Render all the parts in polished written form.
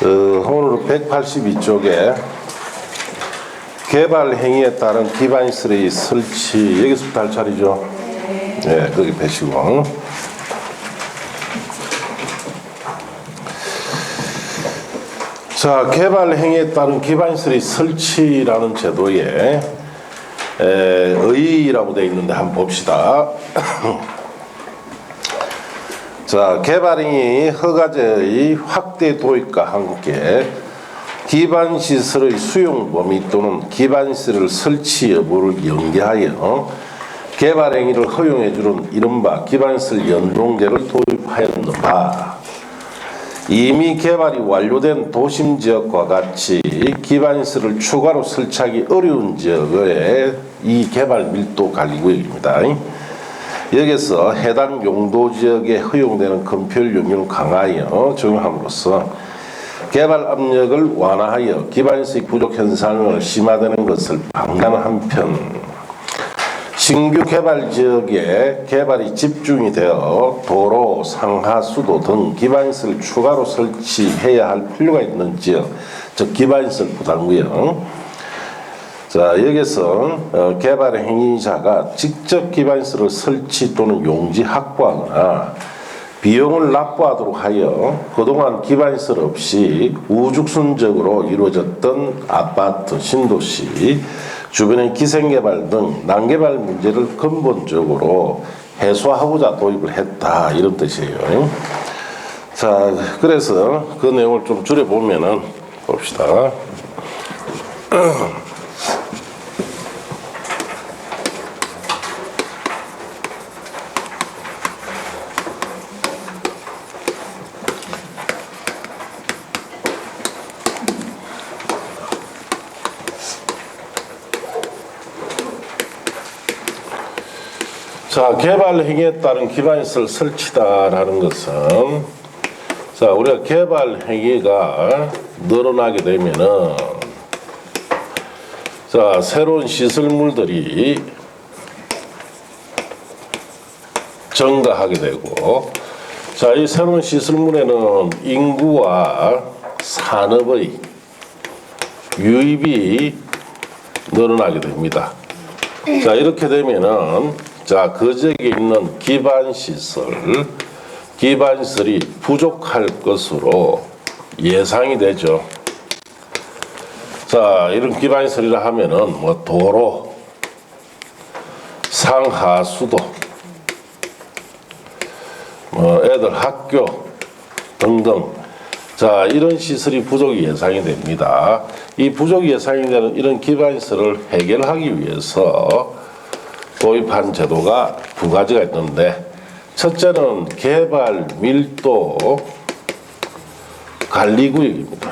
오늘 182쪽에 개발 행위에 따른 기반시설의 설치, 여기서부터 할 차례죠. 네, 거기 배시고. 자, 개발 행위에 따른 기반시설의 설치라는 제도에 의의라고 되어 있는데 한번 봅시다. 자, 개발행위 허가제의 확대 도입과 함께 기반시설의 수용 범위 또는 기반시설을 설치 여부를 연계하여 개발행위를 허용해주는 이른바 기반시설 연동제를 도입하였는 바, 이미 개발이 완료된 도심지역과 같이 기반시설을 추가로 설치하기 어려운 지역의 이 개발 밀도 관리구역입니다. 여기서 해당 용도지역에 허용되는 건폐율 용역을 강하여 적용함으로써 개발 압력을 완화하여 기반시설 부족 현상을 심화되는 것을 방지하는 한편, 신규 개발 지역에 개발이 집중이 되어 도로, 상하수도 등 기반시설을 추가로 설치해야 할 필요가 있는 지역, 즉 기반시설 부담구역. 자, 여기서 개발 행위자가 직접 기반시설을 설치 또는 용지 확보하거나 비용을 납부하도록 하여 그동안 기반시설 없이 우죽순적으로 이루어졌던 아파트, 신도시, 주변의 기생개발 등 난개발 문제를 근본적으로 해소하고자 도입을 했다, 이런 뜻이에요. 자, 그래서 그 내용을 좀 줄여보면은 봅시다. 자, 개발 행위에 따른 기반시설 설치다라는 것은, 자, 우리가 개발 행위가 늘어나게 되면은, 자, 새로운 시설물들이 증가하게 되고, 자, 이 새로운 시설물에는 인구와 산업의 유입이 늘어나게 됩니다. 자, 이렇게 되면은, 자, 그 지역에 있는 기반시설이 부족할 것으로 예상이 되죠. 자, 이런 기반시설이라 하면은 뭐 도로, 상하수도, 뭐 애들 학교 등등, 자, 이런 시설이 부족이 예상이 됩니다. 이 부족이 예상이 되는 이런 기반시설을 해결하기 위해서 도입한 제도가 두 가지가 있는데, 첫째는 개발 밀도 관리구역입니다.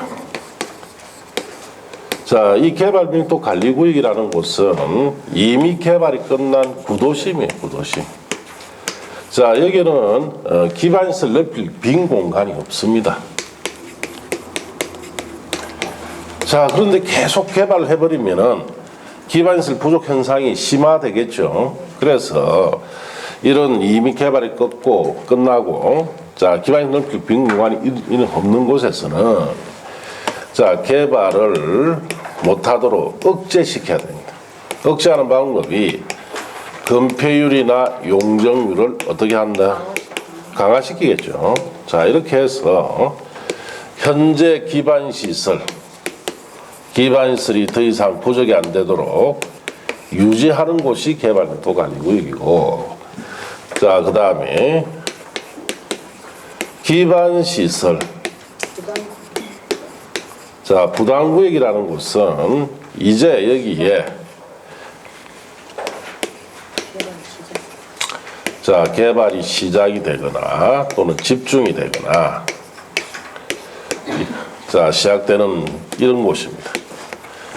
자, 이 개발 밀도 관리구역이라는 곳은 이미 개발이 끝난 구도심이에요, 구도심. 자, 여기는 기반시설 넓힐 빈 공간이 없습니다. 자, 그런데 계속 개발을 해버리면은 기반시설 부족 현상이 심화되겠죠. 그래서 이런 이미 개발이 끝나고, 자, 기반시설 넓힐 빈 공간이 없는 곳에서는, 자, 개발을 못하도록 억제시켜야 됩니다. 억제하는 방법이 건폐율이나 용적률을 어떻게 한다? 강화시키겠죠. 자, 이렇게 해서 현재 기반시설이 더 이상 부족이 안 되도록 유지하는 곳이 개발밀도 관리구역이고, 자, 그 다음에 기반시설, 자, 부담구역이라는 곳은 이제 여기에, 자, 개발이 시작이 되거나 또는 집중이 되거나, 자, 시작되는 이런 곳입니다.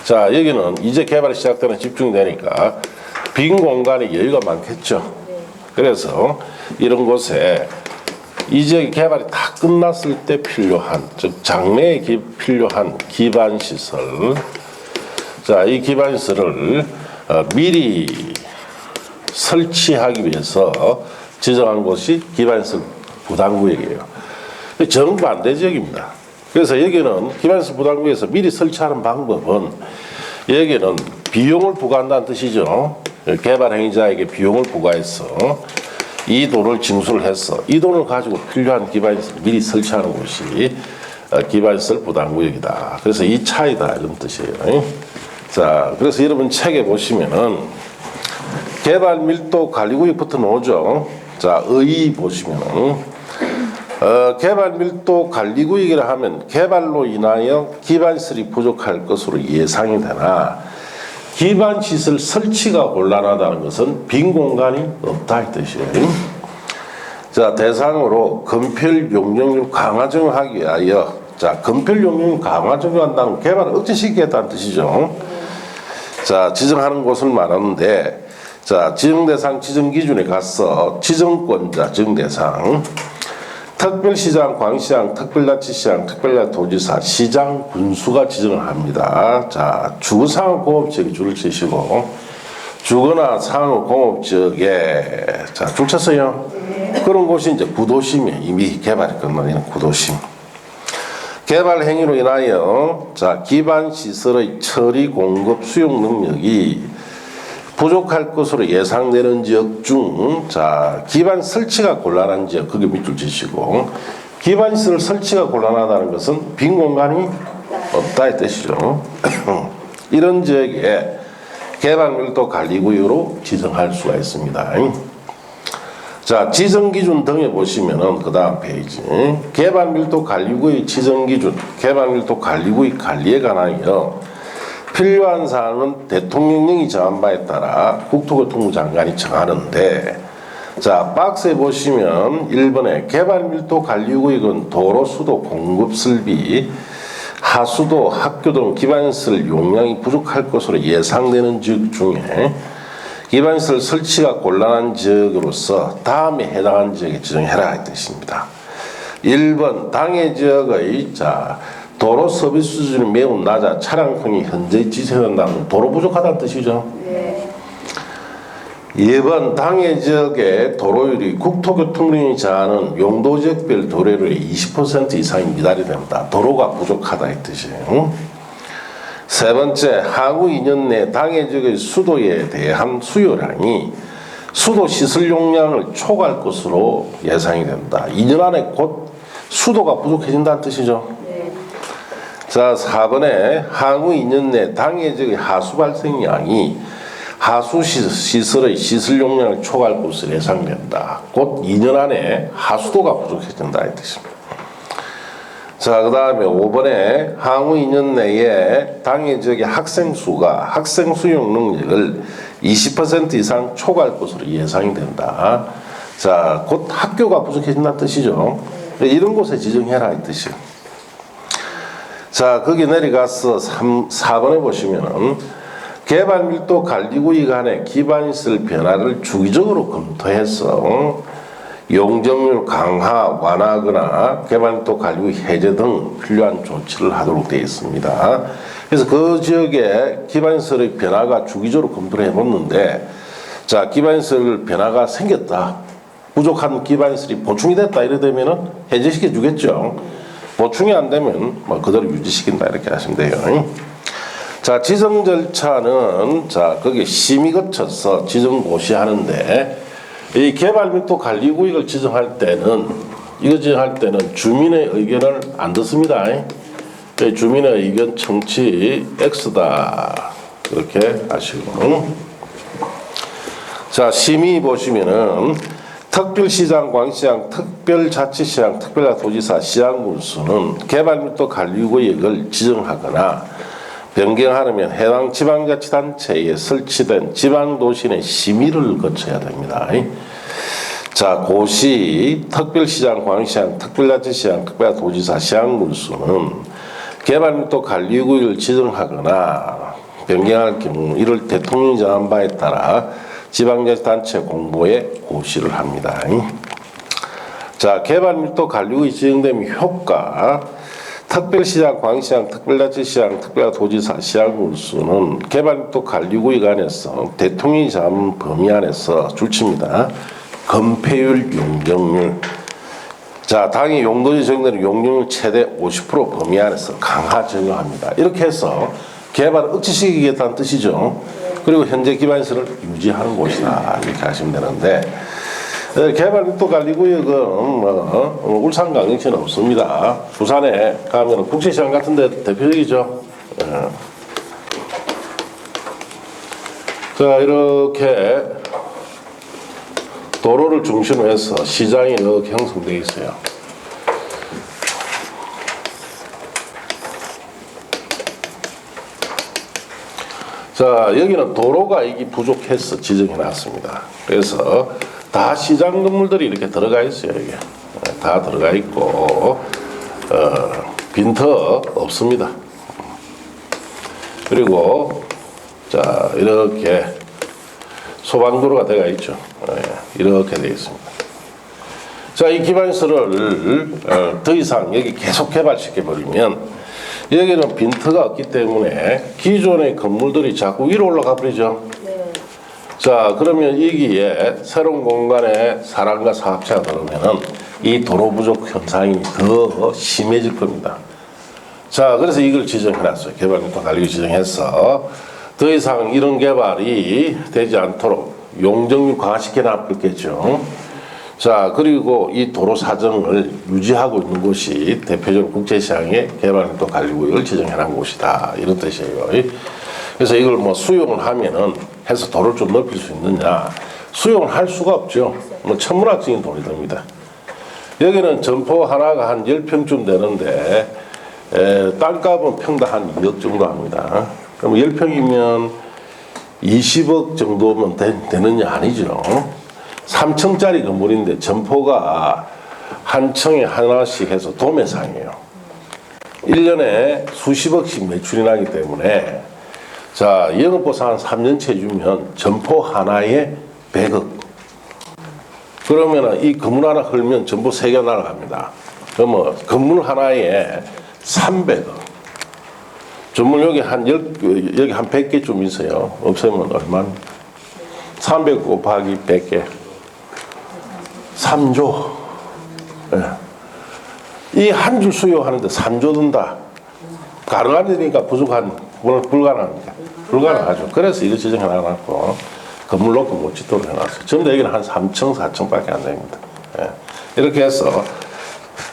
자, 여기는 이제 개발이 시작되는 집중이 되니까 빈 공간에 여유가 많겠죠. 그래서 이런 곳에 이제 개발이 다 끝났을 때 필요한, 즉 장래에 필요한 기반시설, 자, 이 기반시설을 미리 설치하기 위해서 지정한 곳이 기반시설 부담구역이에요. 정반대 지역입니다. 그래서 여기는 기반시설 부담구역에서 미리 설치하는 방법은 여기는 비용을 부과한다는 뜻이죠. 개발 행위자에게 비용을 부과해서 이 돈을 징수를 해서 이 돈을 가지고 필요한 기반시설을 미리 설치하는 곳이 기반시설 부담구역이다. 그래서 이 차이다 이런 뜻이에요. 자, 그래서 여러분 책에 보시면은 개발 밀도 관리구역부터 나오죠. 자, 의 보시면은 개발 밀도 관리구역이라 하면 개발로 인하여 기반시설이 부족할 것으로 예상이 되나 기반시설 설치가 곤란하다는 것은 빈 공간이 없다 이 뜻이에요. 자, 대상으로 건폐율 용적률 강화 적용하기 위하여 자, 건폐율 용적률 강화 적용한다는 개발을 억제시키겠다는 뜻이죠. 자, 지정하는 곳을 말하는데 자, 지정대상 지정기준에 가서 지정권자 지정대상 특별시장, 광시장, 특별자치시장, 특별자치도지사, 시장, 군수가 지정을 합니다. 자, 주거상업공업지역에 줄을 치시고 주거나 상업공업지역에 자, 줄 쳤어요. 그런 곳이 이제 구도심이에요. 이미 개발이 끝난 구도심. 개발 행위로 인하여 자, 기반 시설의 처리, 공급, 수용 능력이 부족할 것으로 예상되는 지역 중, 자, 기반 설치가 곤란한 지역, 그게 밑줄 치시고, 기반 시설 설치가 곤란하다는 것은 빈 공간이 없다 이 뜻이죠. 이런 지역에 개발 밀도 관리구역으로 지정할 수가 있습니다. 자, 지정 기준 등에 보시면은 그 다음 페이지, 개발 밀도 관리구역 지정 기준, 개발 밀도 관리구역 관리에 관하여 필요한 사항은 대통령령이 정한 바에 따라 국토교통부 장관이 정하는데 자, 박스에 보시면 1번에 개발 밀도 관리구역은 도로, 수도, 공급 설비, 하수도, 학교 등 기반시설 용량이 부족할 것으로 예상되는 지역 중에 기반시설 설치가 곤란한 지역으로서 다음에 해당하는 지역에 지정해라 이 뜻입니다. 1번 당해 지역의 자, 도로 서비스 수준이 매우 낮아 차량통이 현재 지체된다는 도로 부족하다는 뜻이죠. 네. 2번 당해 지역의 도로율이 국토교통령이 정하는 용도지역별 도로율의 20% 이상이 미달이 됩니다. 도로가 부족하다 이 뜻이에요. 세 번째, 향후 2년 내 당해 지역의 수도에 대한 수요량이 수도 시설 용량을 초과할 것으로 예상이 된다. 2년 안에 곧 수도가 부족해진다는 뜻이죠. 자, 4번에 향후 2년 내 당해 지역의 하수 발생량이 하수 시설의 시설 용량을 초과할 것으로 예상된다. 곧 2년 안에 하수도가 부족해진다 이 뜻입니다. 자, 그 다음에 5번에 향후 2년 내에 당해 지역의 학생 수가 학생 수용 능력을 20% 이상 초과할 것으로 예상이 된다. 자, 곧 학교가 부족해진다는 뜻이죠. 이런 곳에 지정해라 이 뜻이에요. 자, 거기 내려가서 4번에 보시면은 개발 밀도 관리구역 간의 기반시설 변화를 주기적으로 검토해서 용적률 강화, 완화하거나 개발 밀도 관리구역 해제 등 필요한 조치를 하도록 되어 있습니다. 그래서 그 지역에 기반시설의 변화가 주기적으로 검토를 해봤는데 자, 기반시설 변화가 생겼다. 부족한 기반시설이 보충이 됐다. 이래 되면은 해제시켜 주겠죠. 보충이 안 되면 뭐 그대로 유지시킨다 이렇게 하시면 돼요. 자, 지정 절차는 자, 거기 심의 거쳐서 지정 고시하는데 이 개발 밀도 관리구역을 지정할 때는 이거 지정할 때는 주민의 의견을 안 듣습니다. 주민의 의견 청취 X다 이렇게 하시고 자, 심의 보시면은 특별시장, 광시장, 특별자치시장, 특별자치도지사, 시장군수는 개발밀도 관리구역을 지정하거나 변경하려면 해당 지방자치단체에 설치된 지방도시 내 심의를 거쳐야 됩니다. 자, 고시 특별시장, 광시장, 특별자치시장, 특별자치도지사, 시장군수는 개발밀도 관리구역을 지정하거나 변경할 경우 이를 대통령이 정한 바에 따라 지방자치단체 공보에 고시를 합니다. 자, 개발밀도 관리구역이 지정되면 효과 특별시장, 광시장, 특별자치시장, 특별자치도지사, 시장군수는 개발밀도 관리구역 안에서 대통령이 정한 범위 안에서 줄칩니다. 건폐율, 용적률 자, 당이 용도지 적용되는 용적률 최대 50% 범위 안에서 강화 적용합니다. 이렇게 해서 개발을 억제시키겠다는 뜻이죠. 그리고 현재 기반시설을 유지하는 곳이다. 이렇게 하시면 되는데, 개발밀도관리구역은 울산광역시는 없습니다. 부산에 가면 국제시장 같은 데 대표적이죠. 자, 이렇게 도로를 중심으로 해서 시장이 이렇게 형성되어 있어요. 자, 여기는 도로가 이게 부족해서 지정해 놨습니다. 그래서 다 시장 건물들이 이렇게 들어가 있어요. 이게 다 들어가 있고 빈터 없습니다. 그리고 자, 이렇게 소방도로가 되어 있죠. 이렇게 되어 있습니다. 자, 이 기반시설을 더 이상 여기 계속 개발시켜 버리면 여기는 빈터가 없기 때문에 기존의 건물들이 자꾸 위로 올라가 버리죠. 네. 자, 그러면 여기에 새로운 공간에 사람과 사업체가 들어오면은 이 도로 부족 현상이 더 심해질 겁니다. 자, 그래서 이걸 지정해 놨어요. 개발밀도 관리구 지정해서 더 이상 이런 개발이 되지 않도록 용적률 강화시켜 놨겠죠. 자, 그리고 이 도로 사정을 유지하고 있는 곳이 대표적으로 국제시장의 개발밀도 관리구역을 지정해 놓은 곳이다. 이런 뜻이에요. 그래서 이걸 뭐 수용을 하면은 해서 도로를 좀 넓힐 수 있느냐. 수용을 할 수가 없죠. 뭐 천문학적인 돈이 듭니다. 여기는 점포 하나가 한 10평쯤 되는데, 땅값은 평당 한 2억 정도 합니다. 그럼 10평이면 20억 정도면 되느냐 아니죠. 3층짜리 건물인데 점포가 한 층에 하나씩 해서 도매상이에요. 1년에 수십억씩 매출이 나기 때문에 자, 영업보상 한 3년치 해주면 점포 하나에 100억. 그러면 이 건물 하나 헐면 점포 3개 날아갑니다. 그러면 건물 하나에 300억. 전문 여기 한 100개쯤 있어요. 없으면 얼마입니까? 300 곱하기 100개. 3조. 이 한 줄 수요하는데 3조 든다. 가능한 일이니까 불가능합니다. 불가능하죠. 그래서 이거 지정해 놨고 건물 놓고 못 짓도록 해놨어요. 전부 다 여기는 한 3층, 4층밖에 안 됩니다. 이렇게 해서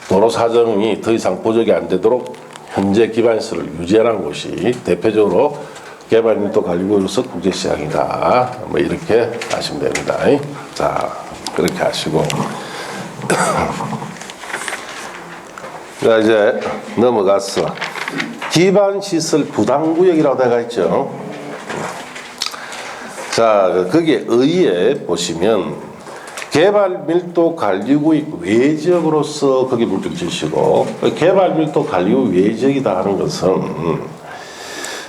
도로 사정이 더 이상 부족이 안 되도록 현재 기반시설을 유지하는 곳이 대표적으로 개발밀도 관리구역으로서 국제시장이다. 뭐 이렇게 하시면 됩니다. 자, 그렇게 하시고 자, 이제 넘어가서 기반시설 부담구역이라고 되어 있죠. 자, 거기에 의에 보시면 개발밀도관리구역 외지역으로서 거기 물정 지시고, 개발밀도관리구역 외지역이다 하는 것은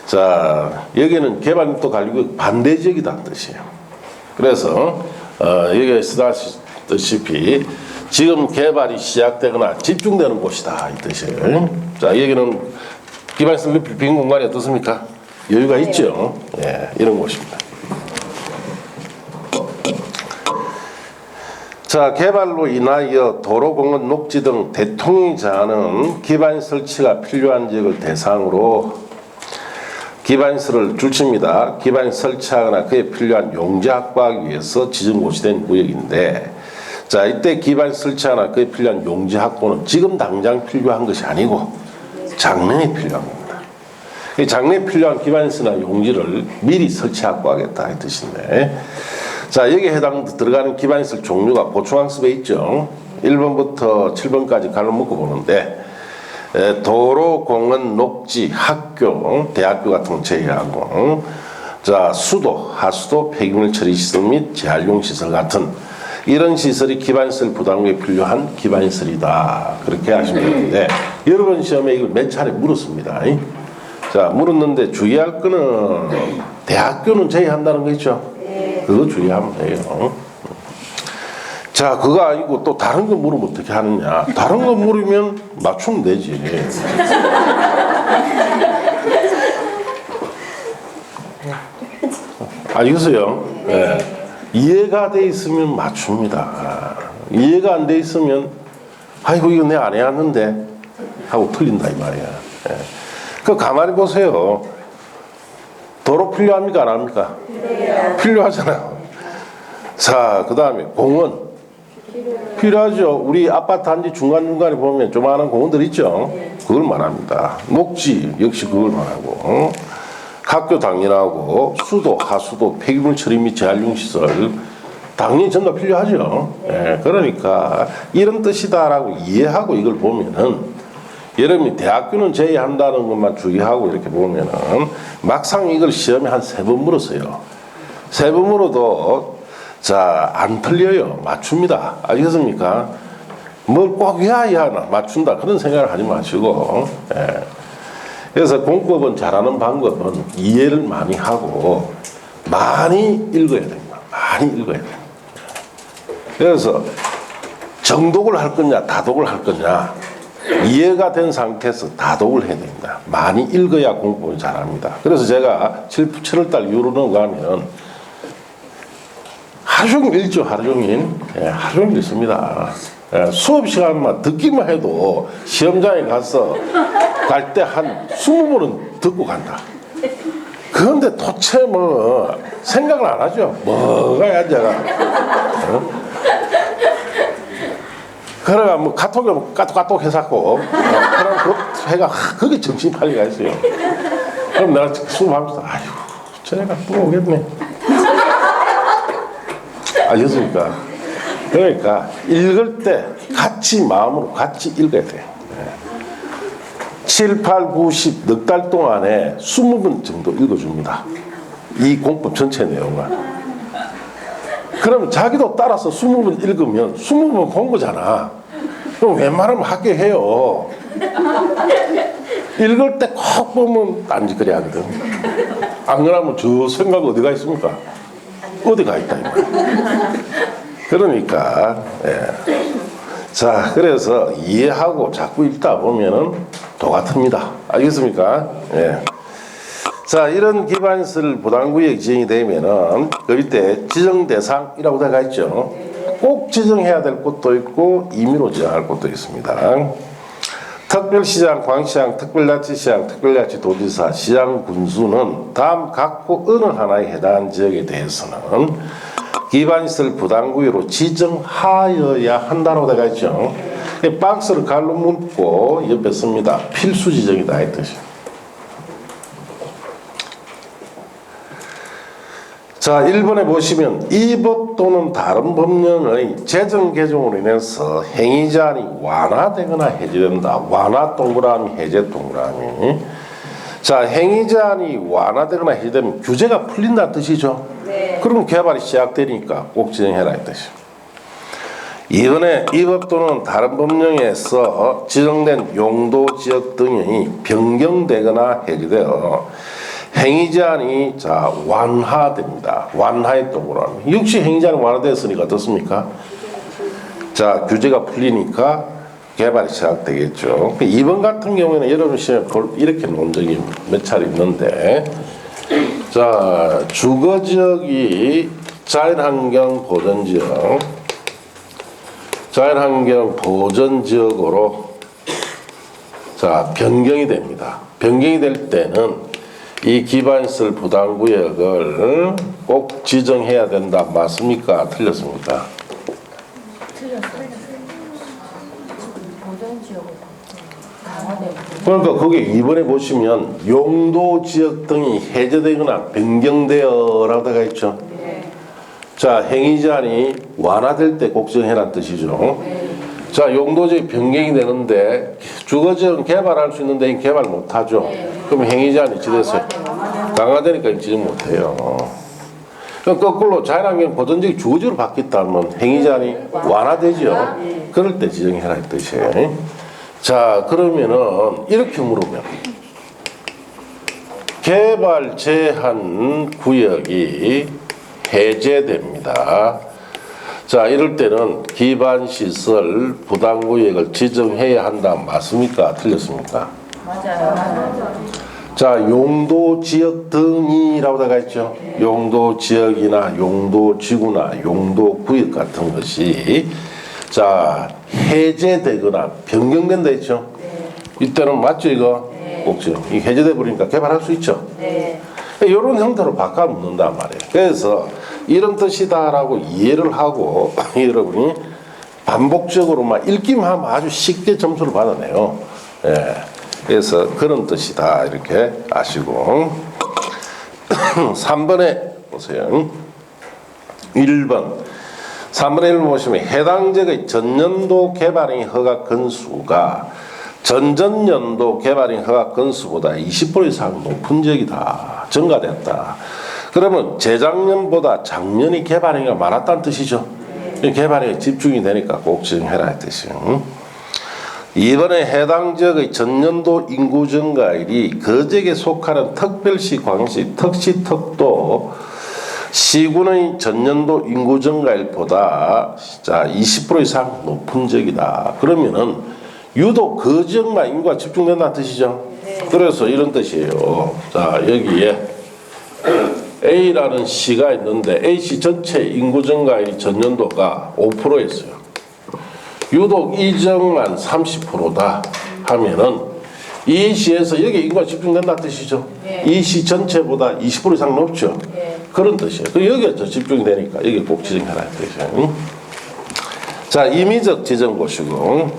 자, 여기는 개발밀도관리구역 반대지역이다 뜻이에요. 그래서 여기에 쓰다시피 지금 개발이 시작되거나 집중되는 곳이다 이 뜻이에요. 자, 여기는 기반시설 빈 공간이 어떻습니까? 여유가 있죠. 예, 이런 곳입니다. 자, 개발로 인하여 도로, 공원, 녹지 등 대통령이 정하는 기반 설치가 필요한 지역을 대상으로 기반시설을 줄칩니다. 기반 설치하거나 그에 필요한 용지 확보하기 위해서 지정 고시된 구역인데, 자, 이때 기반 설치하거나 그에 필요한 용지 확보는 지금 당장 필요한 것이 아니고 장래에 필요한 겁니다. 장래에 필요한 기반시설이나 용지를 미리 설치 확보하겠다 이 뜻인데, 자, 여기에 들어가는 기반시설 종류가 보충학습에 있죠. 1번부터 7번까지 갈로 묶어 보는데, 도로, 공원, 녹지, 학교, 대학교 같은 건 제외하고, 자, 수도, 하수도, 폐기물 처리 시설 및 재활용 시설 같은 이런 시설이 기반시설 부담구에 필요한 기반시설이다. 그렇게 하시면 되는데, 여러분 시험에 이걸 몇 차례 물었습니다. 자, 물었는데 주의할 거는 대학교는 제외한다는 거 있죠. 그거 주의하면 돼요. 자, 그거 아니고 또 다른 거 물으면 어떻게 하느냐. 다른 거 물으면 맞추면 되지. 알겠어요? 네. 이해가 돼 있으면 맞춥니다. 이해가 안 돼 있으면 아이고 이거 내 안 해왔는데 하고 틀린다 이 말이야. 예. 그 가만히 보세요. 도로 필요합니까 안 합니까? 필요하잖아요. 자, 그 다음에 공원 필요하죠. 우리 아파트 단지 중간중간에 보면 조그마한 공원들 있죠. 그걸 말합니다. 녹지 역시 그걸 말하고, 학교 당연하고, 수도, 하수도, 폐기물 처리 및 재활용 시설 당연히 전부 필요하죠. 예, 그러니까 이런 뜻이다라고 이해하고 이걸 보면은, 여러분이 대학교는 제외한다는 것만 주의하고 이렇게 보면은 막상 이걸 시험에 한 3번 물었어요. 3번 물어도 자, 안 틀려요. 맞춥니다. 알겠습니까? 뭘 꼭 해야 하나 맞춘다 그런 생각을 하지 마시고, 예. 그래서 공법은 잘하는 방법은 이해를 많이 하고 많이 읽어야 됩니다. 많이 읽어야 돼요. 그래서 정독을 할 거냐 다독을 할 거냐 이해가 된 상태에서 다독을 해야 됩니다. 많이 읽어야 공부를 잘합니다. 그래서 제가 7월달 이후로는 가면 하루 종일 읽죠. 하루 종일. 예, 하루 종일 읽습니다. 예, 수업 시간만 듣기만 해도 시험장에 가서 갈 때 한 20번은 듣고 간다. 그런데 도대체 뭐 생각을 안 하죠. 뭐가 앉아가. 어? 그래가 뭐 카톡에 까똑까똑 해갖고 그럼 그 해가 그게 정신 팔리가 있어요. 그럼 내가 수업하면서 아이고 쟤네가 또 오겠네. 알겠습니까? 그러니까 읽을 때 같이 마음으로 같이 읽어야 돼요. 7, 8, 9, 10 넉 달 동안에 20번 정도 읽어줍니다. 이 공법 전체 내용을. 그럼 자기도 따라서 20번 읽으면 20번 본 거잖아. 그럼 웬만하면 합격해요. 읽을 때 꼭 보면 딴짓거리 하거든. 안 그러면 저 생각 어디가 있습니까? 어디가 있다 이 말이야. 그러니까 예. 자, 그래서 이해하고 자꾸 읽다 보면은 도 같습니다. 알겠습니까? 예. 자, 이런 기반시설 부담구역 지정이 되면은 그때 지정 대상이라고 되어 있죠. 꼭 지정해야 될 곳도 있고 임의로 지정할 곳도 있습니다. 특별시장, 광시장, 특별자치시장, 특별자치도지사, 시장, 군수는 다음 각국 어느 하나에 해당하는 지역에 대해서는 기반시설 부담구역으로 지정하여야 한다고 되어 있죠. 박스를 갈로 묶고 옆에 씁니다. 필수 지정이다 이 뜻이에요. 자, 1번에 보시면 이 법 또는 다른 법령의 제정 개정으로 인해서 행위제한이 완화되거나 해제된다. 완화 동그라미, 해제 동그라미. 자, 행위제한이 완화되거나 해제되면 규제가 풀린다는 뜻이죠. 네. 그럼 개발이 시작되니까 꼭 지정해라 이 뜻이죠. 이번에 이 법 또는 다른 법령에서 지정된 용도 지역 등이 변경되거나 해제되어 행위제한이 자 완화됩니다. 완화의 동그라미. 역시 행위제한이 완화됐으니까 어떻습니까? 자, 규제가 풀리니까 개발이 시작되겠죠. 2번 같은 경우에는 여러분 시험에 이렇게 놓은 적이 몇 차례 있는데, 자, 주거지역이 자연환경 보전지역, 자연환경 보전지역으로 자 변경이 됩니다. 변경이 될 때는 이 기반시설 부담구역을 꼭 지정해야 된다. 맞습니까? 틀렸습니까? 그러니까 거기 2번에 보시면 용도지역 등이 해제되거나 변경되어라고 되어 있죠. 자, 행위제한이 완화될 때 꼭 지정해라는 뜻이죠. 자, 용도지역 변경이 되는데 주거지역은 개발할 수 있는데 개발 못하죠. 그럼 행위제한이 지됐어요. 강화되니까 지정 못해요. 그럼 거꾸로 자연환경 보전지역이 주거지역으로 바뀌었다면 행위제한이 완화되죠. 그럴 때 지정해라 이 뜻이에요. 자, 그러면은 이렇게 물으면 개발 제한 구역이 해제됩니다. 자, 이럴 때는 기반시설 부담구역을 지정해야 한다. 맞습니까? 틀렸습니까? 맞아요. 자, 용도지역 등이라고 되어 있죠. 용도지역이나 용도지구나 용도구역 같은 것이 자 해제되거나 변경된다 했죠. 이때는 맞죠 이거? 꼭지요. 이 해제돼 버리니까 개발할 수 있죠. 이런 형태로 바꿔 묻는단 말이에요. 그래서 이런 뜻이다라고 이해를 하고 여러분이 반복적으로 막 읽기만 하면 아주 쉽게 점수를 받아내요. 예. 그래서 그런 뜻이다 이렇게 아시고 3번에 보세요. 1번 3번에 1번 보시면 해당 지역의 전년도 개발행 허가 건수가 전전년도 개발행 허가 건수보다 20% 이상 높은 지역이다. 증가됐다. 그러면 재작년보다 작년이 개발행위가 많았다는 뜻이죠. 개발행위에 집중이 되니까 꼭 지정해라 이 뜻이에요. 이번에 해당 지역의 전년도 인구 증가율이 그 지역에 속하는 특별시, 광시, 특시, 특도 시군의 전년도 인구 증가율보다 20% 이상 높은 지역이다. 그러면은 유독 그 지역만 인구가 집중된다는 뜻이죠. 그래서 이런 뜻이에요. 자, 여기에 A라는 시가 있는데 A시 전체 인구 증가율이 전년도가 5%였어요. 유독 이 지역만 30%다 하면은 이 시에서 여기 인구가 집중된다는 뜻이죠. 이 시 전체보다 20% 이상 높죠. 그런 뜻이에요. 여기에 더 집중이 되니까 여기 꼭 지정해라 뜻이에요. 자, 임의적 지정 보시고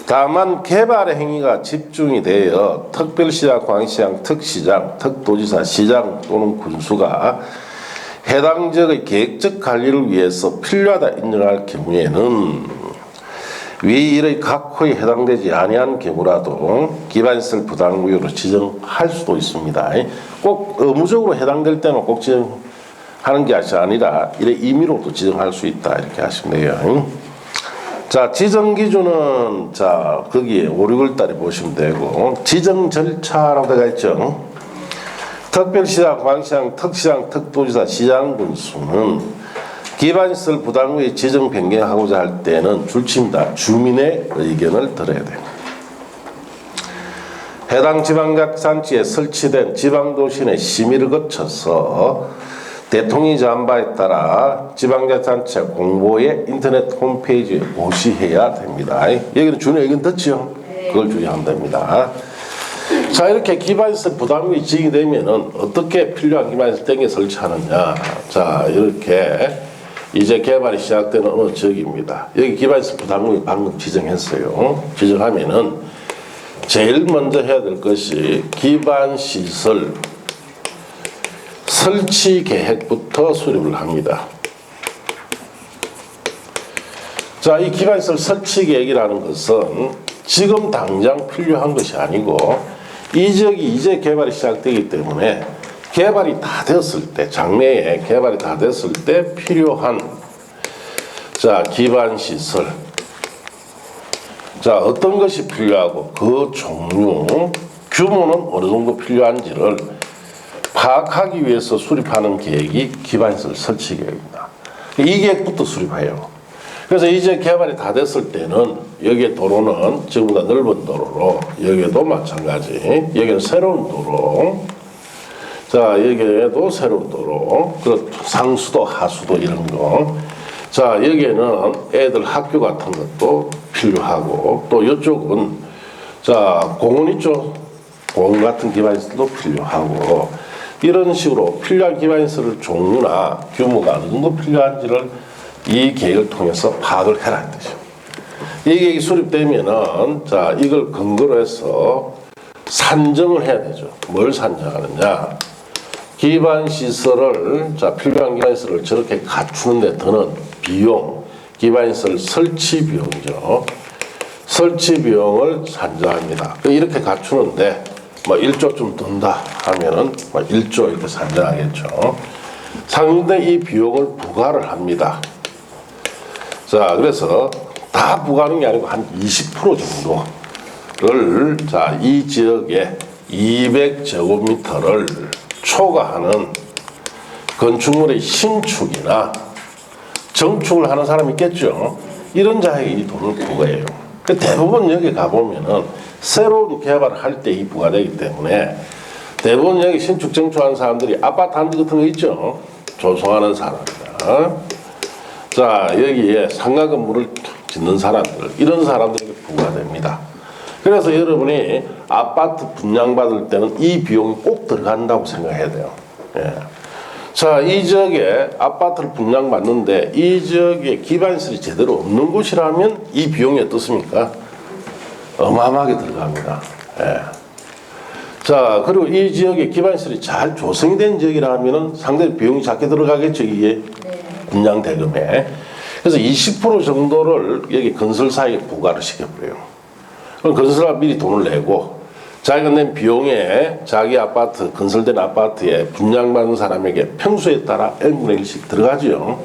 다만 개발 행위가 집중이 되어 특별시장, 광시장, 특시장, 특도지사, 시장 또는 군수가 해당 지역의 계획적 관리를 위해서 필요하다 인정할 경우에는 위 일의 각호에 해당되지 아니한 경우라도 기반시설 부담구역으로 지정할 수도 있습니다. 꼭 의무적으로 해당될 때만 꼭 지정하는 게 아니라 이래 임의로도 지정할 수 있다 이렇게 하시면 돼요. 자, 지정 기준은 자 거기에 5, 6월 달에 보시면 되고 지정 절차라고 되어 있죠. 특별시장, 광시장, 특시장, 특도지사, 시장 군수는 기반시설 부담구역 지정 변경하고자 할 때는 줄칩니다. 주민의 의견을 들어야 돼요. 해당 지방자치단체에 설치된 지방도시 내 심의를 거쳐서 대통령이 정한 바에 따라 지방자치단체 공보에 인터넷 홈페이지에 고시해야 됩니다. 여기는 주민의 의견 듣죠? 그걸 주의하면 됩니다. 자, 이렇게 기반시설 부담구역이 지정이 되면은 어떻게 필요한 기반시설 땡겨 설치하느냐. 자, 이렇게 이제 개발이 시작되는 어느 지역입니다. 여기 기반시설 부담구역 방금 지정했어요. 지정하면은 제일 먼저 해야 될 것이 기반시설 설치 계획부터 수립을 합니다. 자, 이 기반시설 설치 계획이라는 것은 지금 당장 필요한 것이 아니고 이 지역이 이제 개발이 시작되기 때문에 개발이 다 됐을 때, 장래에 개발이 다 됐을 때 필요한 자, 기반시설. 자, 어떤 것이 필요하고 그 종류, 규모는 어느 정도 필요한지를 파악하기 위해서 수립하는 계획이 기반시설 설치 계획입니다. 이 계획부터 수립해요. 그래서 이제 개발이 다 됐을 때는 여기에 도로는 지금보다 넓은 도로로 여기에도 마찬가지. 여기는 새로운 도로. 자, 여기에도 새로운 도로. 그 상수도, 하수도 이런 거. 자, 여기에는 애들 학교 같은 것도 필요하고 또 이쪽은 자, 공원 있죠. 공원 같은 기반시설도 필요하고 이런 식으로 필요한 기반시설의 종류나 규모가 어느 정도 필요한지를 이 계획을 통해서 파악을 해라 는 뜻이죠. 이 계획이 수립되면은 자, 이걸 근거로 해서 산정을 해야 되죠. 뭘 산정하느냐? 기반시설을 자, 필요한 기반시설을 저렇게 갖추는 데 드는 비용, 기반시설 설치 비용이죠. 설치 비용을 산정합니다. 이렇게 갖추는데 뭐 1조쯤 든다 하면은 뭐 1조 이렇게 산정하겠죠. 상대 이 비용을 부과를 합니다. 자, 그래서 다 부과하는 게 아니고 한 20% 정도를 자, 이 지역에 200제곱미터를 초과하는 건축물의 신축이나 정축을 하는 사람이 있겠죠. 이런 자에게 이 돈을 부과해요. 대부분 여기 가보면은 새로운 개발을 할 때 이 부과되기 때문에 대부분 여기 신축 정축하는 사람들이 아파트 한 지 같은 거 있죠. 조성하는 사람이다. 자, 여기에 상가 건물을 짓는 사람들, 이런 사람들에게 부과됩니다. 그래서 여러분이 아파트 분양받을 때는 이 비용이 꼭 들어간다고 생각해야 돼요. 예. 자, 이 지역에 아파트를 분양받는데 이 지역에 기반시설이 제대로 없는 곳이라면 이 비용이 어떻습니까? 어마어마하게 들어갑니다. 예. 자, 그리고 이 지역에 기반시설이 잘 조성이 된 지역이라면 상당히 비용이 작게 들어가겠죠, 이게 분양 대금에. 그래서 20% 정도를 여기 건설사에게 부과를 시켜버려요. 그럼 건설사가 미리 돈을 내고 자기가 낸 비용에 자기 아파트, 건설된 아파트에 분양받는 사람에게 평수에 따라 n분의 1씩 들어가죠.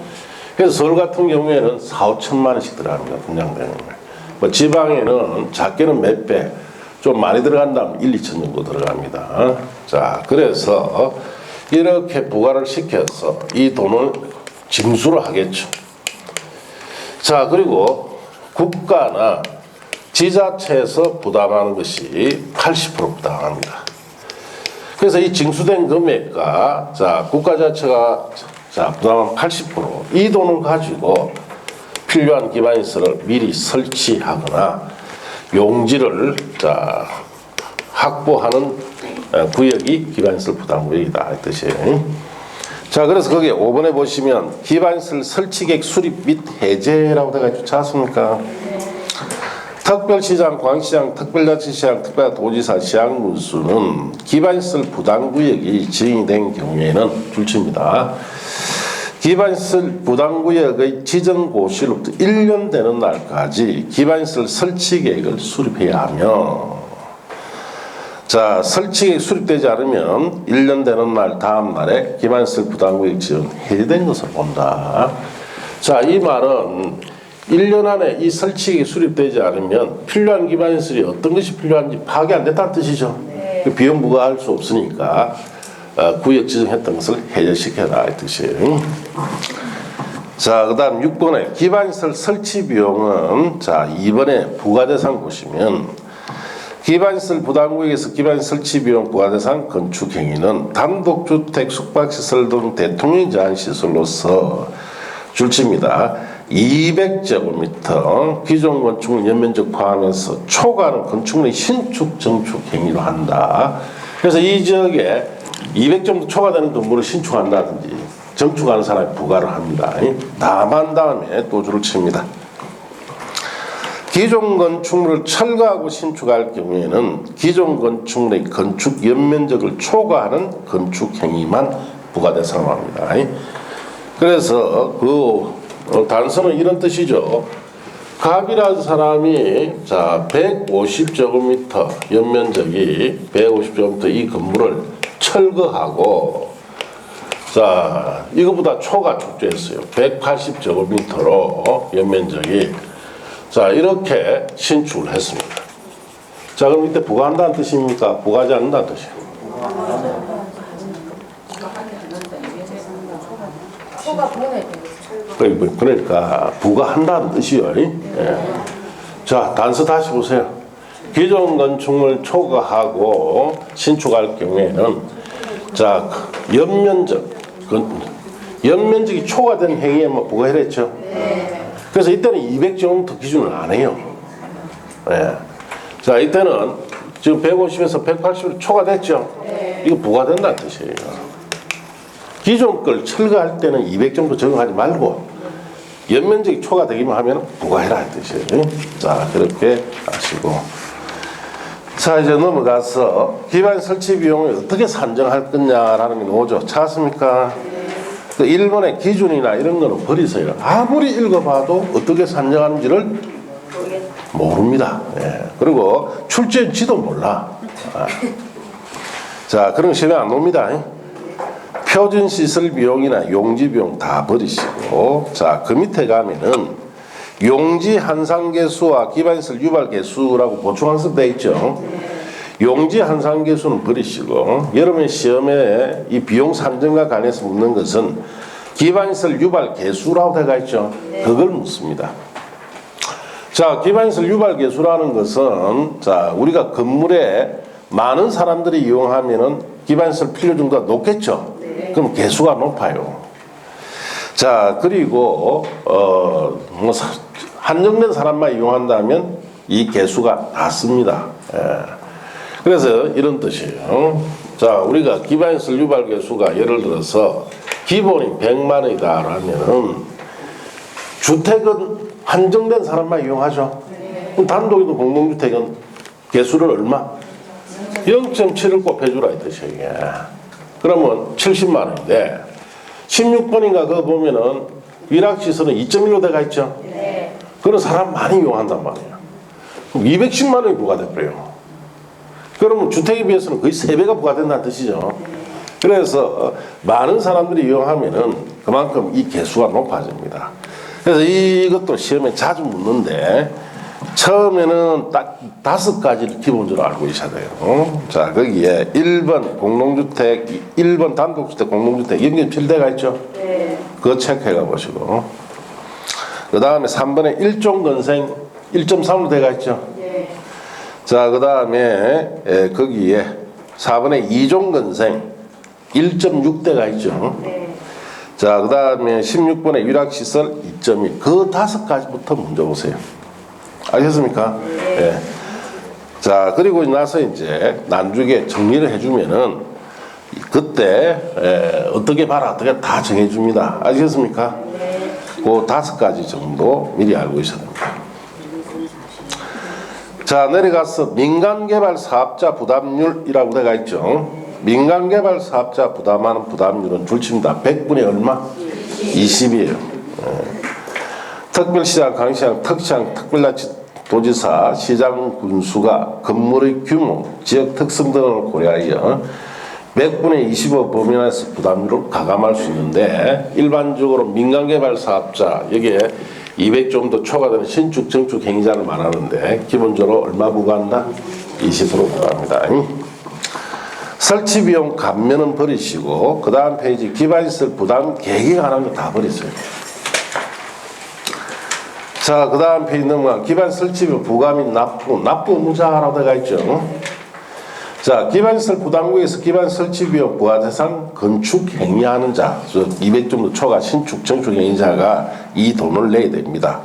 그래서 서울 같은 경우에는 4, 5천만 원씩 들어갑니다, 분양대금에. 뭐 지방에는 작게는 몇 배, 좀 많이 들어간다면 1, 2천 정도 들어갑니다. 자, 그래서 이렇게 부과를 시켜서 이 돈을 징수를 하겠죠. 자, 그리고 국가나 지자체에서 부담하는 것이 80% 부담합니다. 그래서 이 징수된 금액과 자, 국가 자체가 자, 부담한 80%이 돈을 가지고 필요한 기반시설을 미리 설치하거나 용지를 자, 확보하는 구역이 기반시설 부담구역이다 이 뜻이에요. 자, 그래서 거기에 5번에 보시면 기반시설 설치계획 수립 및 해제라고 되어 있지 않습니까? 특별시장, 광시장, 특별자치시장, 특별도지사, 시장군수는 기반시설 부담구역이 지정이 된 경우에는 줄칩니다. 기반시설 부담구역의 지정 고시로부터 1년 되는 날까지 기반시설 설치계획을 수립해야 하며, 자, 설치계획 수립되지 않으면 1년 되는 날 다음 날에 기반시설 부담구역 지정 해제된 것을 본다. 자, 이 말은 1년 안에 이 설치계획이 수립되지 않으면 필요한 기반시설이 어떤 것이 필요한지 파악이 안 됐다는 뜻이죠. 그 비용 부과할 수 없으니까 구역 지정했던 것을 해제시켜라 이 뜻이에요. 자, 그 다음 6번에 기반시설 설치 비용은 자, 2번에 부과대상 보시면 기반시설 부담구역에서 기반시설 설치 비용 부과대상 건축행위는 단독주택, 숙박시설 등 대통령 제한 시설로서 줄칩니다. 200제곱미터 기존 건축물 연면적 포함해서 초과하는 건축물의 신축, 정축 행위로 한다. 그래서 이 지역에 200 정도 초과되는 건물을 신축한다든지 정축하는 사람이 부과를 합니다. 다만 다음에 또 줄을 칩니다. 기존 건축물을 철거하고 신축할 경우에는 기존 건축물의 건축 연면적을 초과하는 건축 행위만 부과 대상으로 합니다. 그래서 그 단서는 이런 뜻이죠. 갑이라는 사람이 자 150제곱미터 연면적이 150제곱미터 이 건물을 철거하고 자 이거보다 초과 축조했어요. 180제곱미터로 연면적이 자 이렇게 신축을 했습니다. 자 그럼 이때 부과한다는 뜻입니까? 부과하지 않는다는 뜻이에요. 그러니까 부과한다는 뜻이요. 예. 자 단서 다시 보세요. 기존 건축물 초과하고 신축할 경우에는 자 연면적이 초과된 행위에만 부과를 했죠. 그래서 이때는 200제곱미터 기준을 안 해요. 예. 자 이때는 지금 150에서 180으로 초과됐죠. 이거 부과된다는 뜻이에요. 기존 걸 철거할 때는 200 정도 적용하지 말고 연면적이 초과되기만 하면 부과해라 이 뜻이에요. 자 그렇게 하시고 자 이제 넘어가서 기반 설치 비용을 어떻게 산정할 거냐라는 게 나오죠. 찾았습니까? 그 1번의 기준이나 이런 거는 버리세요. 아무리 읽어봐도 어떻게 산정하는지를 모릅니다. 예. 그리고 출제지도 몰라. 자 그런 거 시험에 안 옵니다. 표준시설 비용이나 용지 비용 다 버리시고 자 그 밑에 가면은 용지 한상개수와 기반시설 유발개수라고 보충학습 되어 있죠. 용지 한상개수는 버리시고 여러분의 시험에 이 비용 산정과 관해서 묻는 것은 기반시설 유발개수라고 되어 있죠. 그걸 묻습니다. 자 기반시설 유발개수라는 것은 자 우리가 건물에 많은 사람들이 이용하면은 기반시설 필요 정도가 높겠죠. 그럼 개수가 높아요. 자 그리고 한정된 사람만 이용한다면 이 개수가 낮습니다. 예. 그래서 이런 뜻이에요. 자, 우리가 기반시설 유발 개수가 예를 들어서 기본이 100만 원이다 라면은 주택은 한정된 사람만 이용하죠. 그럼 단독에도 공동주택은 개수를 얼마? 0.7을 곱해주라 이 뜻이에요. 이게. 그러면 70만 원인데 16번인가 그거 보면은 위락시설은 2.1로 돼가 있죠. 그런 사람 많이 이용한단 말이에요. 그럼 210만 원이 부과돼버려요. 그러면 주택에 비해서는 거의 3배가 부과된다는 뜻이죠. 그래서 많은 사람들이 이용하면은 그만큼 이 개수가 높아집니다. 그래서 이것도 시험에 자주 묻는데 처음에는 딱 5가지를 기본적으로 알고 있어야 돼요. 자, 거기에 1번 공동주택, 1번 단독주택, 공동주택 0.7대가 있죠. 그거 체크해 가 보시고 그 다음에 3번에 1종 건생 1.3로 돼가 있죠. 자, 그 다음에 거기에 4번에 2종 건생 1.6대가 있죠. 자, 그 다음에 16번에 위락시설 2.1 그 5가지부터 먼저 보세요. 아셨습니까? 예. 자, 그리고 나서 이제 난중에 정리를 해주면은 그때 어떻게 봐라 어떻게 다 정해줍니다. 아시겠습니까? 그 5가지 정도 미리 알고 있어야 됩니다. 자, 내려가서 민간개발 사업자 부담률이라고 되어 있죠. 민간개발 사업자 부담하는 부담률은 줄칩니다. 100분의 얼마? 20이에요. 특별시장, 강시장, 특시장, 특별자치도지사, 시장 군수가 건물의 규모, 지역 특성 등을 고려하여 100분의 20의 범위 내에서 부담률을 가감할 수 있는데 일반적으로 민간개발 사업자 여기에 200 정도 초과되는 신축, 증축 행위자를 말하는데 기본적으로 얼마 부과한다? 20% 부과합니다. 설치비용 감면은 버리시고 그 다음 페이지 기반시설 부담 계획에 관한 거 다 버리세요. 자, 그 다음 페이지 넘어가 기반 설치비용 부과 및 납부 의무자라고 되어 있죠. 자, 기반시설 부담국에서 기반 설치비용 부과 대상 건축 행위하는 자, 200 정도 초과 신축 증축 행위자가 이 돈을 내야 됩니다.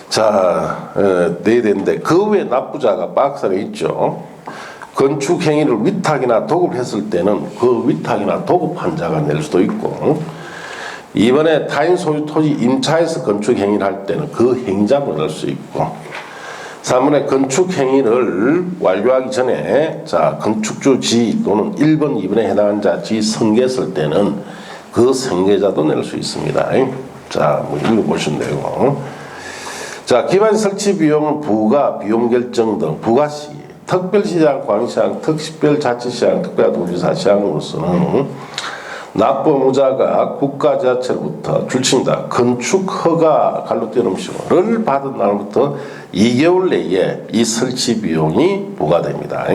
자, 내야 되는데 그 외 납부자가 박스에 있죠. 건축 행위를 위탁이나 도급했을 때는 그 위탁이나 도급한 자가 낼 수도 있고 이번에 타인 소유 토지 임차해서 건축 행위를 할 때는 그 행위자가 낼 수 있고 3번에 건축 행위를 완료하기 전에 자 건축주 지 또는 1번, 2번에 해당하는 자 지 승계했을 때는 그 승계자도 낼 수 있습니다. 자, 뭐 읽어보시면 되고 자, 기반 설치 비용은 부가, 비용 결정 등 부가시 특별시장, 광시장, 특별자치시장, 특별도지사 시장으로서는 납부 의무자가 국가지자체로부터 줄칩니다. 건축 허가 갈로 띄어놓으시고를 받은 날부터 2개월 내에 이 설치 비용이 부과됩니다.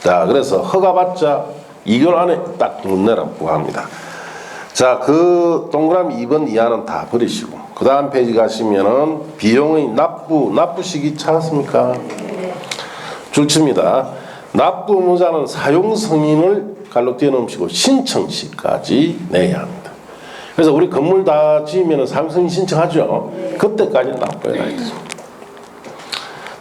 자, 그래서 허가받자 2개월 안에 딱 내라 부과합니다. 자, 그 동그라미 2번 이하는 다 버리시고 그 다음 페이지 가시면은 비용의 납부 시기 찾았습니까? 줄칩니다. 납부 의무자는 사용 승인을 갈로 띄어놓으시고 신청 시까지 내야 합니다. 그래서 우리 건물 다 지으면 사용 승인 신청하죠. 그때까지는 납부해야 됩니다.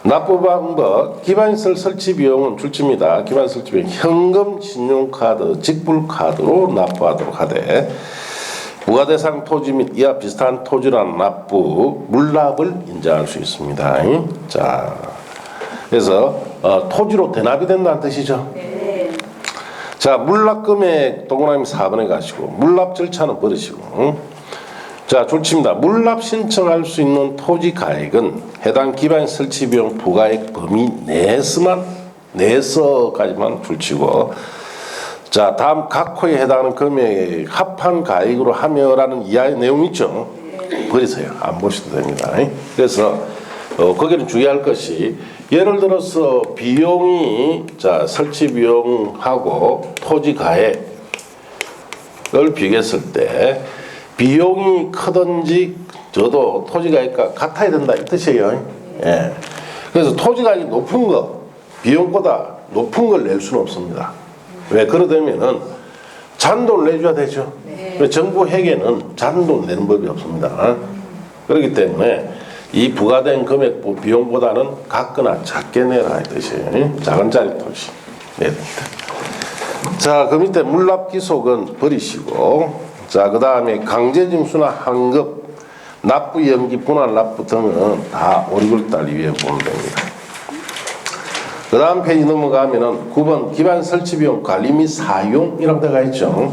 납부 방법, 기반시설 설치 비용은 줄칩니다. 기반시설 설치 비용 현금, 신용카드, 직불카드로 납부하도록 하되 부과대상 토지 및 이와 비슷한 토지란 납부, 물납을 인정할 수 있습니다. 자, 그래서 토지로 대납이 된다는 뜻이죠. 자, 물납금액 동그라미 4번에 가시고 물납 절차는 버리시고 자, 줄칩니다. 물납 신청할 수 있는 토지 가액은 해당 기반 설치 비용 부과액 범위 내에서까지만 줄치고 자, 다음 각 호에 해당하는 금액 합한 가액으로 하며라는 이하의 내용 있죠. 버리세요. 안 보셔도 됩니다. 그래서 거기는 주의할 것이 예를 들어서 비용이 자 설치 비용하고 토지 가액을 비교했을 때 비용이 크든지 저도 토지 가액과 같아야 된다 이 뜻이에요. 예. 그래서 토지 가액이 높은 거 비용보다 높은 걸 낼 수는 없습니다. 왜 그러려면은 잔돈을 내줘야 되죠. 왜 정부 회계는 잔돈 내는 법이 없습니다. 그렇기 때문에 이 부과된 금액 비용보다는 같거나 작게 내라 이 뜻이 작은 자리 토시 내야 됩니다. 자, 그 밑에 물납기속은 버리시고, 자, 그 다음에 강제징수나 환급, 납부 연기, 분할 납부 등은 다 5, 6월 위에 보면 됩니다. 그 다음 페이지 넘어가면은 9번 기반 설치 비용 관리 및 사용이라고 되어 있죠.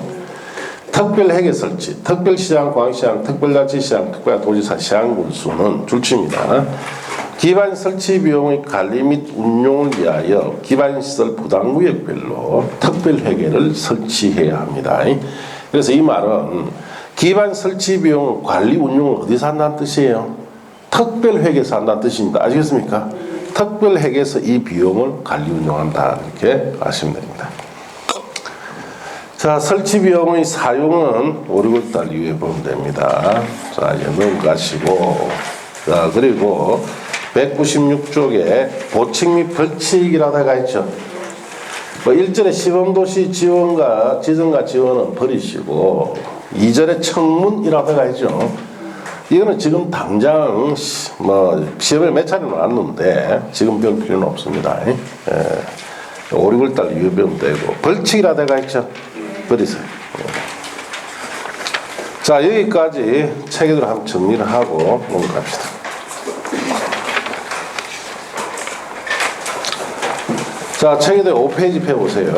특별 회계 설치, 특별시장, 광시장, 특별자치시장, 특별도지사, 시장군수는 줄칩니다. 기반 설치 비용의 관리 및 운용을 위하여 기반시설 부담구역별로 특별회계를 설치해야 합니다. 그래서 이 말은 기반 설치 비용 관리 운용을 어디서 한다는 뜻이에요? 특별회계에서 한다는 뜻입니다. 아시겠습니까? 특별회계에서 이 비용을 관리 운용한다 이렇게 아시면 됩니다. 자, 설치 비용의 사용은 5, 6월 이후에 보면 됩니다. 자, 이제 넘어가시고, 자, 그리고 196쪽에 보칙 및 벌칙이라고 해가 있죠. 뭐 1절에 시범도시 지원과 지정과 지원은 버리시고 2절에 청문이라고 해가 있죠. 이거는 지금 당장 뭐 시험을 몇 차례 나왔는데 지금 배울 필요는 없습니다. 5, 6월 이후에 배우면 되고 벌칙이라고 해가 있죠. 버리세요. 자, 여기까지 체계대로 한번 정리를 하고 넘어갑시다. 자, 체계대로 5페이지 펴보세요.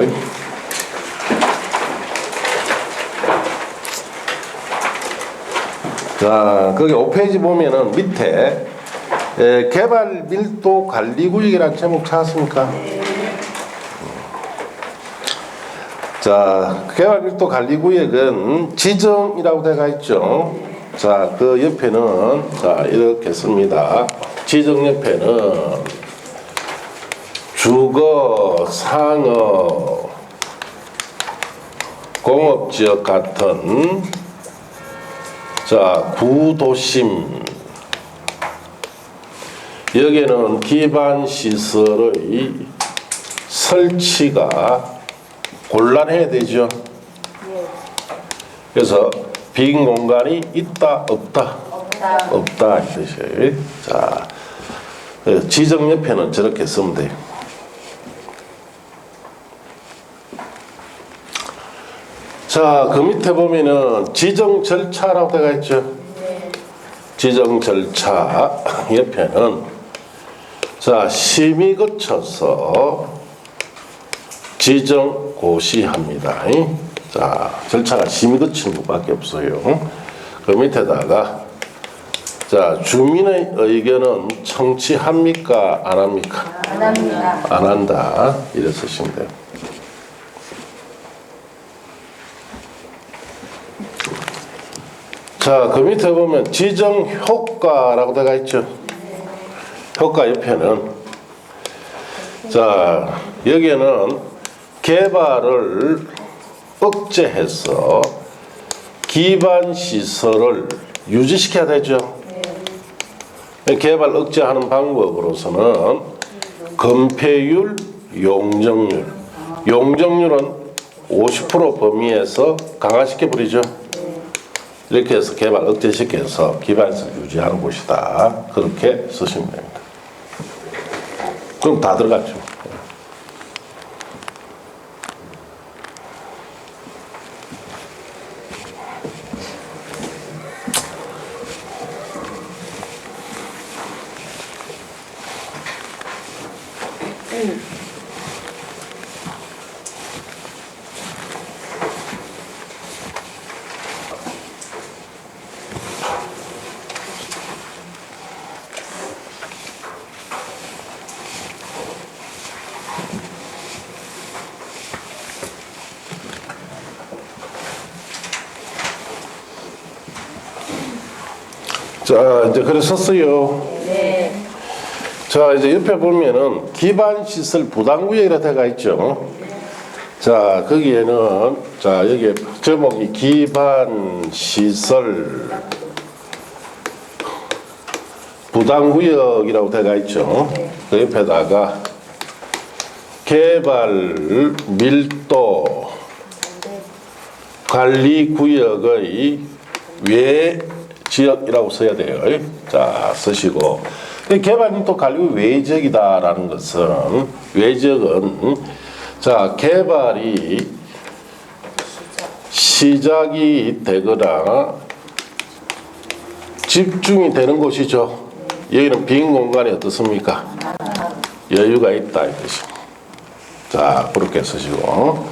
자, 거기 5페이지 보면은 밑에 개발 밀도 관리구역이라는 제목 찾았습니까? 자, 개발밀도 관리구역은 지정이라고 되어 있죠. 자, 그 옆에는 자 이렇게 씁니다. 지정 옆에는 주거, 상업, 공업지역 같은 자 구도심 여기에는 기반시설의 설치가 곤란해야 되죠. 그래서 빈 공간이 있다 없다? 없다 이 뜻이에요. 자, 지정 옆에는 저렇게 쓰면 돼요. 자, 그 밑에 보면은 지정 절차라고 되어 있죠. 지정 절차 옆에는 자 심의 거쳐서 지정 고시합니다. 자, 절차가 심의 거치는 것밖에 없어요. 그 밑에다가 자 주민의 의견은 청취합니까? 안 합니까? 안 합니다. 안 한다. 이래 쓰시면 돼요. 자, 그 밑에 보면 지정 효과라고 되어 있죠. 효과 옆에는 자 여기에는 개발을 억제해서 기반 시설을 유지시켜야 되죠. 개발 억제하는 방법으로서는 건폐율, 용적률. 용적률은 50% 범위에서 강화시켜 버리죠. 이렇게 해서 개발 억제시켜서 기반시설 유지하는 곳이다. 그렇게 쓰시면 됩니다. 그럼 다 들어갔죠. 자, 이제 그래 썼어요. 네. 자, 이제 옆에 보면은 기반시설 부담구역이라 되어 있죠. 자, 거기에는 자, 여기 제목이 기반시설 부담구역이라고 되어 있죠. 그 옆에다가 개발 밀도 관리구역의 외 지역이라고 써야 돼요. 자, 쓰시고. 개발이 또 갈리고 외적이다라는 것은, 외적은, 자, 개발이 시작이 되거나 집중이 되는 곳이죠. 여기는 빈 공간이 어떻습니까? 여유가 있다 이 뜻입니다. 자, 그렇게 쓰시고.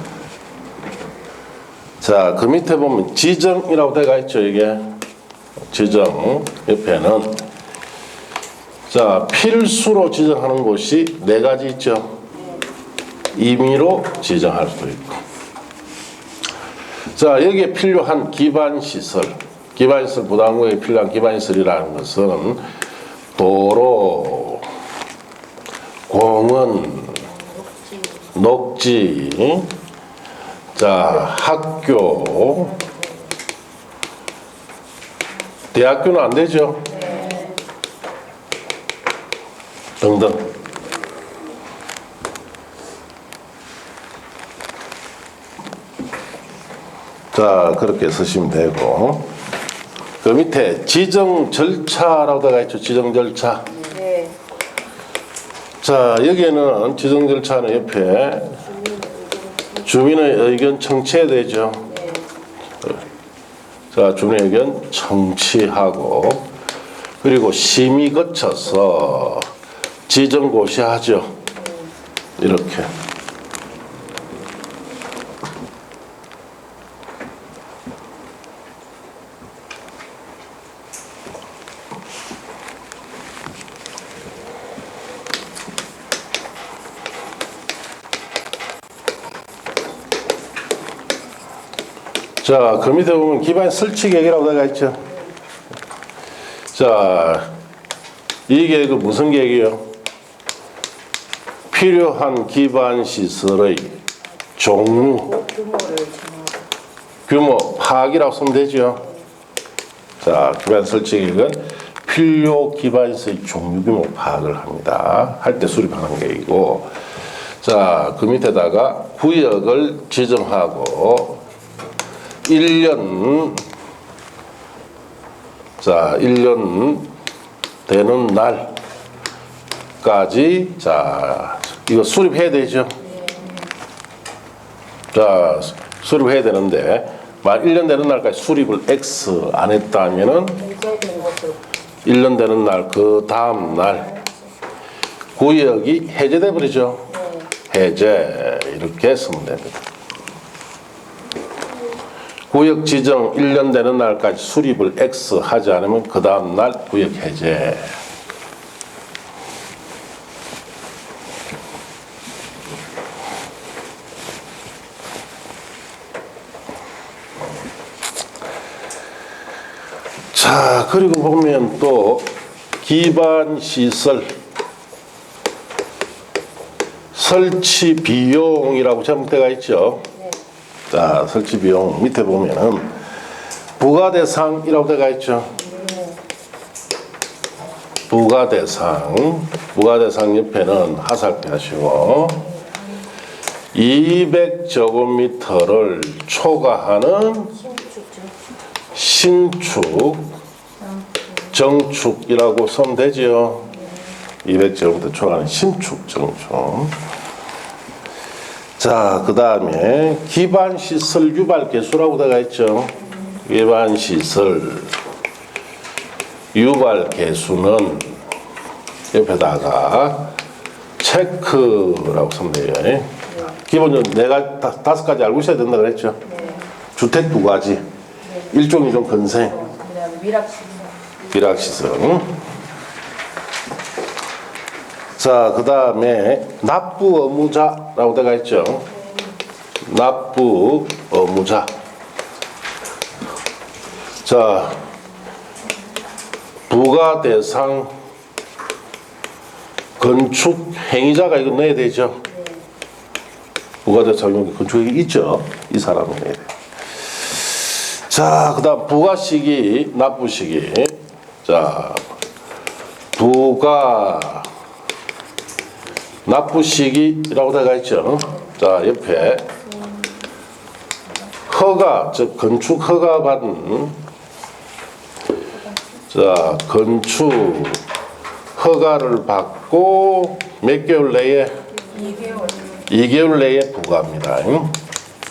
자, 그 밑에 보면 지정이라고 되어 있죠. 이게 지정 옆에는, 자, 필수로 지정하는 곳이 네 가지 있죠. 임의로 지정할 수도 있고. 자, 여기에 필요한 기반시설, 기반시설, 부담구역에 필요한 기반시설이라는 것은 도로, 공원, 녹지, 자, 학교, 대학교는 안 되죠. 등등. 자, 그렇게 쓰시면 되고. 그 밑에 지정 절차라고 되어 있죠. 지정 절차. 네. 자, 여기에는 지정 절차는 옆에 주민의 의견 청취해야 되죠. 자, 주민의 의견 청취하고, 그리고 심의 거쳐서 지정 고시하죠. 이렇게. 자, 그 밑에 보면 기반 설치 계획이라고 되어 있죠. 자, 이 계획은 무슨 계획이요? 필요한 기반 시설의 종류, 규모 파악이라고 쓰면 되죠. 자, 기반 설치 계획은 필요 기반 시설의 종류, 규모 파악을 합니다. 할 때 수립하는 계획이고, 자, 그 밑에다가 구역을 지정하고 1년, 자, 1년 되는 날까지, 자, 이거 수립해야 되죠. 자, 수립해야 되는데, 만 1년 되는 날까지 수립을 X 안 했다면은 1년 되는 날, 그 다음 날, 구역이 해제돼 버리죠. 해제, 이렇게 쓰면 됩니다. 구역 지정 1년 되는 날까지 수립을 X 하지 않으면 그 다음 날 구역 해제. 자, 그리고 보면 또 기반 시설 설치 비용이라고 제목대가 있죠. 자, 설치 비용 밑에 보면은 부가대상이라고 되어 있죠. 부가대상 옆에는 하살표 하시고 200제곱미터를 초과하는 신축, 정축이라고 쓰면 되지요. 200제곱미터 초과하는 신축, 정축. 자, 그 다음에 기반시설 유발개수라고 되어 있죠. 기반시설 유발개수는 옆에다가 체크라고 쓰면 돼요. 기본적으로 내가 5가지 알고 있어야 된다고 그랬죠. 주택 2가지, 일종, 이종, 건생, 밀학시설. 자, 그 다음에 납부 의무자라고 되어 있죠. 납부 의무자. 자, 부가 대상 건축 행위자가 이거 넣어야 되죠. 부가 대상 건축 행위 있죠. 이 사람이 넣어야 돼요. 자, 그 다음 부가 시기, 납부 시기. 자, 부가 납부 시기라고 되어 있죠. 자, 옆에 허가, 즉 건축 허가 받은 자, 건축 허가를 받고 몇 개월 내에? 2개월. 2개월 내에 부과합니다.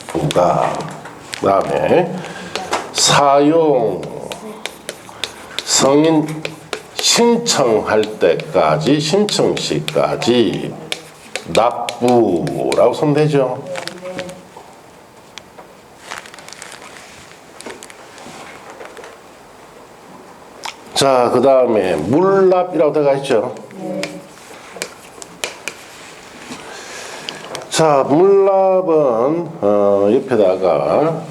부과. 그 다음에 사용 승인 신청할 때까지, 신청 시까지 납부라고 쓰면 되죠. 자, 그 다음에 물납이라고 들어가 있죠. 자, 물납은 옆에다가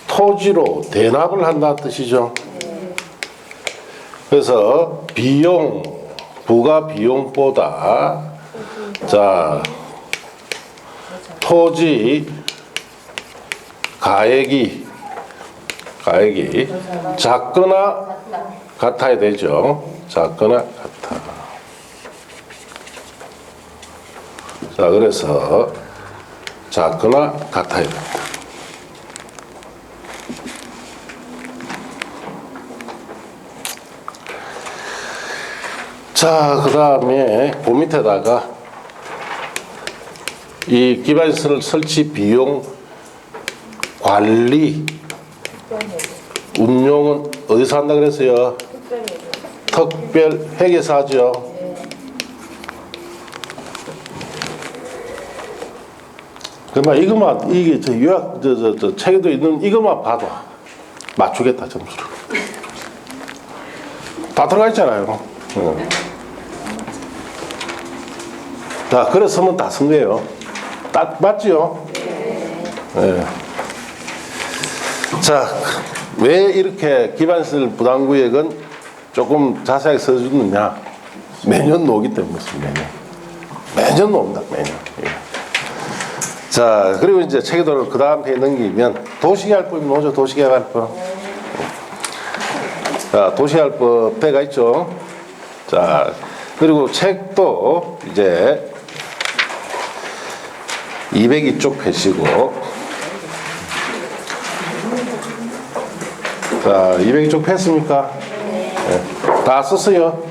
토지로 대납을 한다는 뜻이죠. 그래서 비용, 부가 비용보다 자, 토지 가액이 작거나 같아야 되죠. 작거나 같아. 자, 그래서 작거나 같아야 됩니다. 자, 그 다음에 그 밑에다가 이 기반시설 설치 비용 관리 운용은 어디서 한다 그랬어요? 특별 회계사 하죠. 그러면 이것만 이게 저 요약 저 책에도 있는 이것만 봐도 맞추겠다 점수를. 다 들어가 있잖아요. 자, 그래서 쓰면 다 쓴 거예요. 딱 맞지요? 네. 자, 왜 이렇게 기반시설 부담구역은 조금 자세하게 써주느냐? 매년 나오기 때문에 매년 나옵니다. 매년. 예. 자, 그리고 이제 체계도를 그 다음 페이지 넘기면 도시개발법이 뭐죠? 도시개발법. 자, 도시개발법 배가 있죠. 자, 그리고 책도 이제 202쪽 펴시고, 자, 202쪽 폈습니까? 네. 다 썼어요?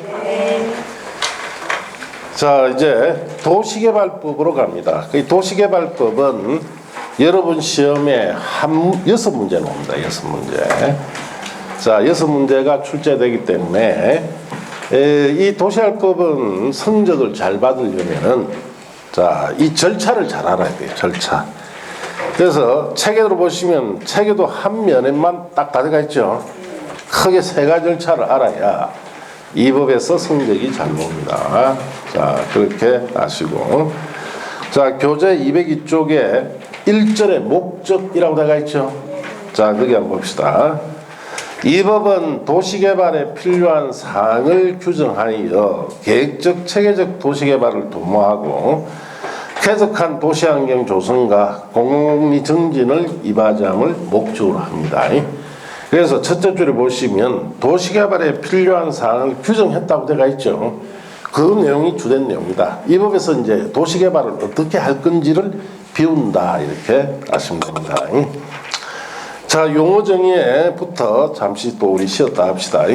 자, 이제 도시개발법으로 갑니다. 이 도시개발법은 여러분 시험에 6문제 나옵니다. 6문제. 자, 6문제가 출제되기 때문에 이 도시개발법은 성적을 잘 받으려면은 자, 이 절차를 잘 알아야 돼요. 절차. 그래서 체계로 보시면 체계도 한 면에만 딱 다 들어가 있죠. 크게 3가지 절차를 알아야 이 법에서 성적이 잘 나옵니다. 자, 그렇게 아시고. 자, 교재 202쪽에 1절에 목적이라고 들어가 있죠. 자, 거기 한번 봅시다. 이 법은 도시개발에 필요한 사항을 규정하여 계획적, 체계적 도시개발을 도모하고 쾌적한 도시환경 조성과 공공리 증진을 이바지함을 목적으로 합니다. 그래서 첫째 줄에 보시면 도시개발에 필요한 사항을 규정했다고 되어 있죠. 그 내용이 주된 내용이다. 이 법에서 이제 도시개발을 어떻게 할 건지를 비운다, 이렇게 아시면 됩니다. 자, 용어 정의에부터 잠시 또 우리 쉬었다 합시다.